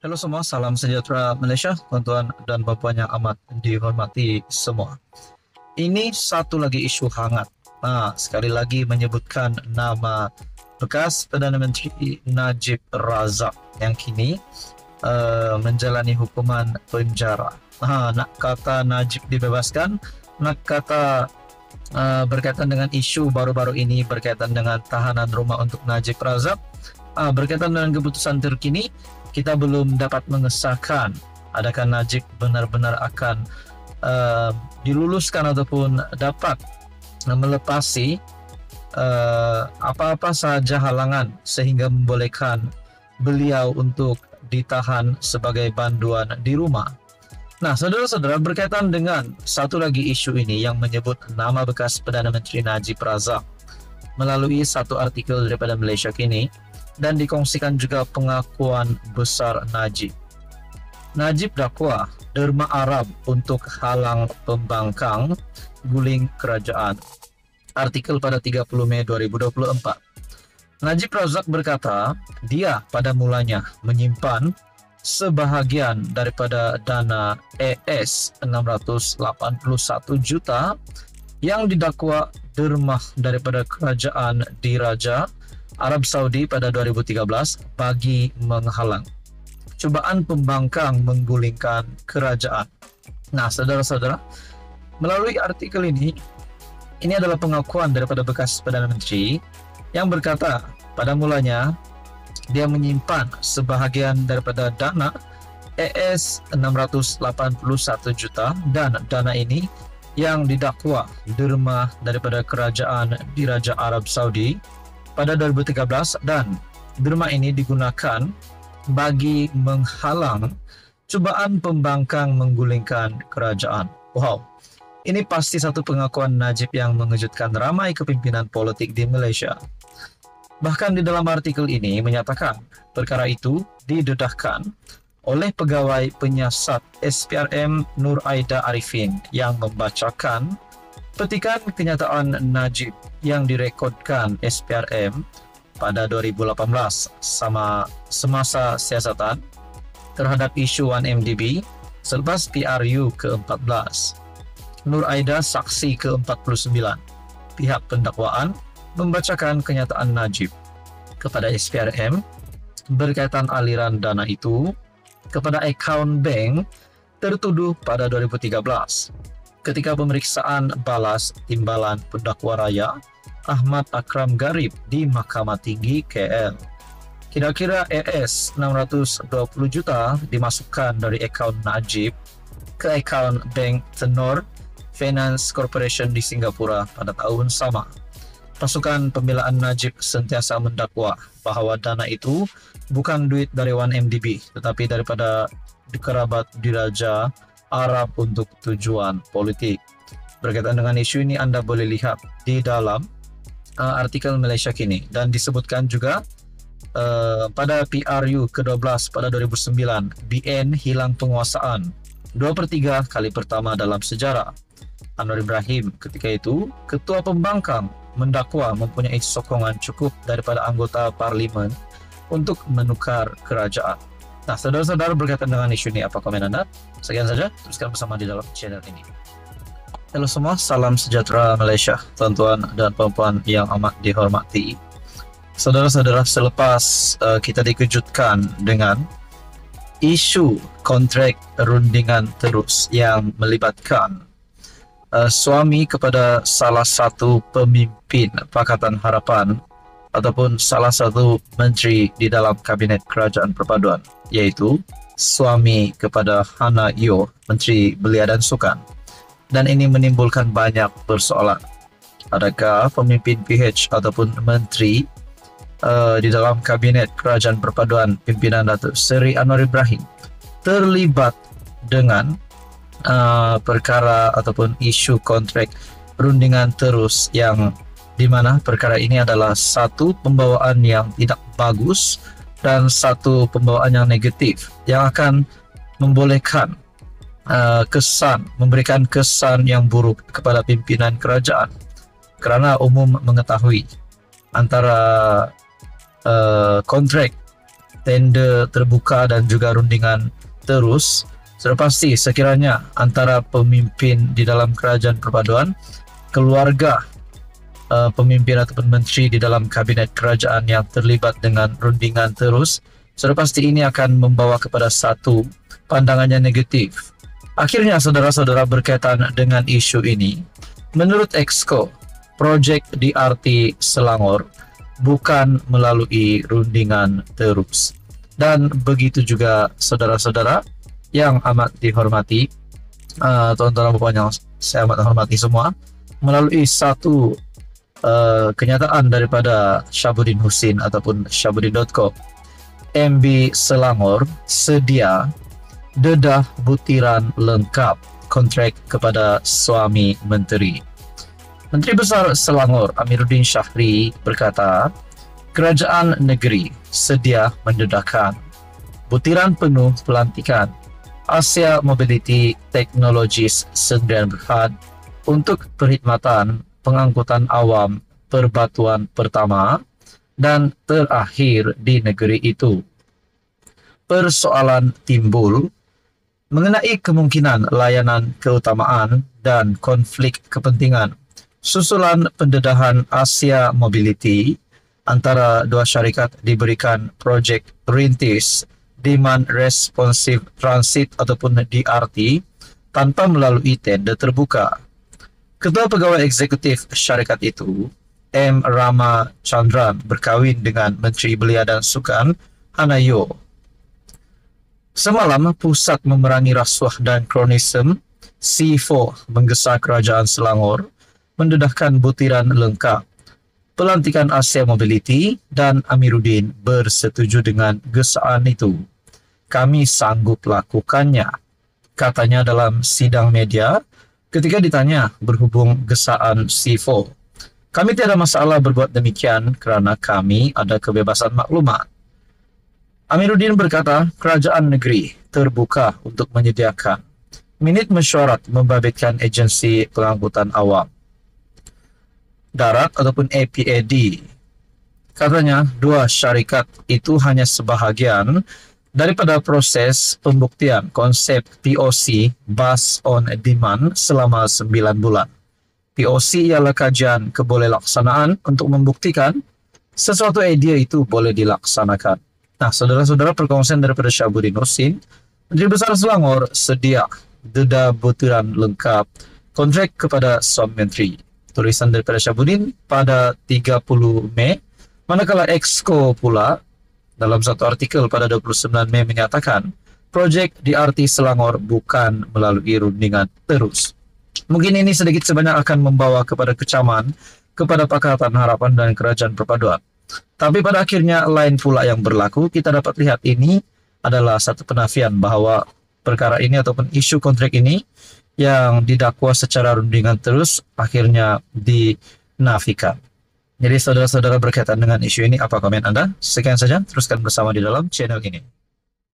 Halo semua, salam sejahtera Malaysia, tuan-tuan dan puan yang amat dihormati semua. Ini satu lagi isu hangat. Sekali lagi menyebutkan nama bekas Perdana Menteri Najib Razak yang kini menjalani hukuman penjara. Nak kata Najib dibebaskan, nak kata berkaitan dengan isu baru-baru ini berkaitan dengan tahanan rumah untuk Najib Razak, berkaitan dengan keputusan terkini, kita belum dapat mengesahkan adakah Najib benar-benar akan diluluskan ataupun dapat melepasi apa-apa sahaja halangan sehingga membolehkan beliau untuk ditahan sebagai banduan di rumah. Nah, saudara-saudara, berkaitan dengan satu lagi isu ini yang menyebut nama bekas Perdana Menteri Najib Razak melalui satu artikel daripada Malaysia Kini, dan dikongsikan juga pengakuan besar Najib. Najib dakwa derma Arab untuk halang pembangkang guling kerajaan. Artikel pada 30 Mei 2024. Najib Razak berkata, dia pada mulanya menyimpan sebahagian daripada dana AS 681 juta yang didakwa dermah daripada kerajaan diraja Arab Saudi pada 2013 bagi menghalang cubaan pembangkang menggulingkan kerajaan. Nah, saudara-saudara, melalui artikel ini adalah pengakuan daripada bekas Perdana Menteri yang berkata pada mulanya dia menyimpan sebahagian daripada dana AS 681 juta dan dana ini yang didakwa derma daripada kerajaan diraja Arab Saudi pada 2013 dan derma ini digunakan bagi menghalang cubaan pembangkang menggulingkan kerajaan. Wow, ini pasti satu pengakuan Najib yang mengejutkan ramai kepimpinan politik di Malaysia. Bahkan di dalam artikel ini menyatakan perkara itu didedahkan oleh pegawai penyiasat SPRM Nur Aida Arifin yang membacakan petikan kenyataan Najib yang direkodkan SPRM pada 2018 semasa siasatan terhadap isu 1MDB selepas PRU ke-14. Nur Aida saksi ke-49. Pihak pendakwaan membacakan kenyataan Najib kepada SPRM berkaitan aliran dana itu kepada akaun bank tertuduh pada 2013. Ketika pemeriksaan balas timbalan pendakwa raya Ahmad Akram Garib di Mahkamah Tinggi KL. Kira-kira AS 620 juta dimasukkan dari akaun Najib ke akaun Bank Tenor Finance Corporation di Singapura pada tahun sama. Pasukan pembelaan Najib sentiasa mendakwa bahawa dana itu bukan duit dari 1MDB tetapi daripada kerabat diraja Arab untuk tujuan politik. Berkaitan dengan isu ini Anda boleh lihat di dalam artikel Malaysia Kini dan disebutkan juga pada PRU ke-12 pada 2009 BN hilang penguasaan 2/3 kali pertama dalam sejarah. Anwar Ibrahim ketika itu ketua pembangkang mendakwa mempunyai sokongan cukup daripada anggota parlimen untuk menukar kerajaan. Nah, saudara-saudara, berkaitan dengan isu ini, apa komen Anda? Sekian saja, teruskan bersama di dalam channel ini. Halo semua, salam sejahtera Malaysia, tuan-tuan dan puan yang amat dihormati. Saudara-saudara, selepas kita dikejutkan dengan isu kontrak rundingan terus yang melibatkan suami kepada salah satu pemimpin Pakatan Harapan ataupun salah satu menteri di dalam Kabinet Kerajaan Perpaduan, yaitu suami kepada Hannah Yeoh, Menteri Belia dan Sukan. Dan ini menimbulkan banyak persoalan. Adakah pemimpin PH ataupun menteri di dalam Kabinet Kerajaan Perpaduan pimpinan Datuk Seri Anwar Ibrahim terlibat dengan perkara ataupun isu kontrak rundingan terus yang di mana perkara ini adalah satu pembawaan yang tidak bagus dan satu pembawaan yang negatif yang akan membolehkan memberikan kesan yang buruk kepada pimpinan kerajaan, kerana umum mengetahui antara kontrak tender terbuka dan juga rundingan terus, sudah pasti sekiranya antara pemimpin di dalam kerajaan perpaduan, keluarga pemimpin ataupun menteri di dalam kabinet kerajaan yang terlibat dengan rundingan terus, sudah pasti ini akan membawa kepada satu pandangannya negatif. Akhirnya saudara-saudara, berkaitan dengan isu ini, menurut Exco, projek DRT Selangor bukan melalui rundingan terus. Dan begitu juga saudara-saudara yang amat dihormati, tuan-tuan dan puan yang saya amat hormati semua, melalui satu kenyataan daripada Syabuddin Husin ataupun Syabuddin.com, MB Selangor sedia dedah butiran lengkap kontrak kepada suami menteri. Menteri Besar Selangor Amiruddin Syahri berkata, kerajaan negeri sedia mendedahkan butiran penuh pelantikan Asia Mobility Technologies Sdn Bhd untuk perkhidmatan pengangkutan awam perbatuan pertama dan terakhir di negeri itu. Persoalan timbul mengenai kemungkinan layanan keutamaan dan konflik kepentingan susulan pendedahan Asia Mobility antara dua syarikat diberikan projek rintis Demand Responsive Transit ataupun DRT tanpa melalui tender terbuka. Ketua Pegawai Eksekutif syarikat itu, M. Rama Chandran, berkahwin dengan Menteri Belia dan Sukan Hanayo. Semalam, Pusat Memerangi Rasuah dan Kronisme C4 menggesa Kerajaan Selangor mendedahkan butiran lengkap pelantikan Asia Mobility dan Amiruddin bersetuju dengan gesaan itu. Kami sanggup lakukannya, katanya dalam sidang media ketika ditanya berhubung gesaan C4. Kami tiada masalah berbuat demikian kerana kami ada kebebasan maklumat. Amiruddin berkata, kerajaan negeri terbuka untuk menyediakan minit mesyuarat membabitkan agensi pengangkutan awam darat ataupun APAD. Katanya, dua syarikat itu hanya sebahagian daripada proses pembuktian konsep POC Bus on Demand selama 9 bulan. POC ialah kajian kebolehwaksanaan untuk membuktikan sesuatu idea itu boleh dilaksanakan. Nah, saudara-saudara, perkongsian daripada Syabuddin Husin, Menteri Besar Selangor sedia dedah butiran lengkap kontrak kepada suami menteri. Tulisan daripada Syabuddin pada 30 Mei, manakala Exco pula dalam satu artikel pada 29 Mei menyatakan projek DRT Selangor bukan melalui rundingan terus. Mungkin ini sedikit sebanyak akan membawa kepada kecaman kepada Pakatan Harapan dan Kerajaan Perpaduan. Tapi pada akhirnya lain pula yang berlaku. Kita dapat lihat ini adalah satu penafian bahawa perkara ini ataupun isu kontrak ini yang didakwa secara rundingan terus akhirnya dinafikan. Jadi saudara-saudara, berkaitan dengan isu ini, apa komen Anda? Sekian saja, teruskan bersama di dalam channel ini.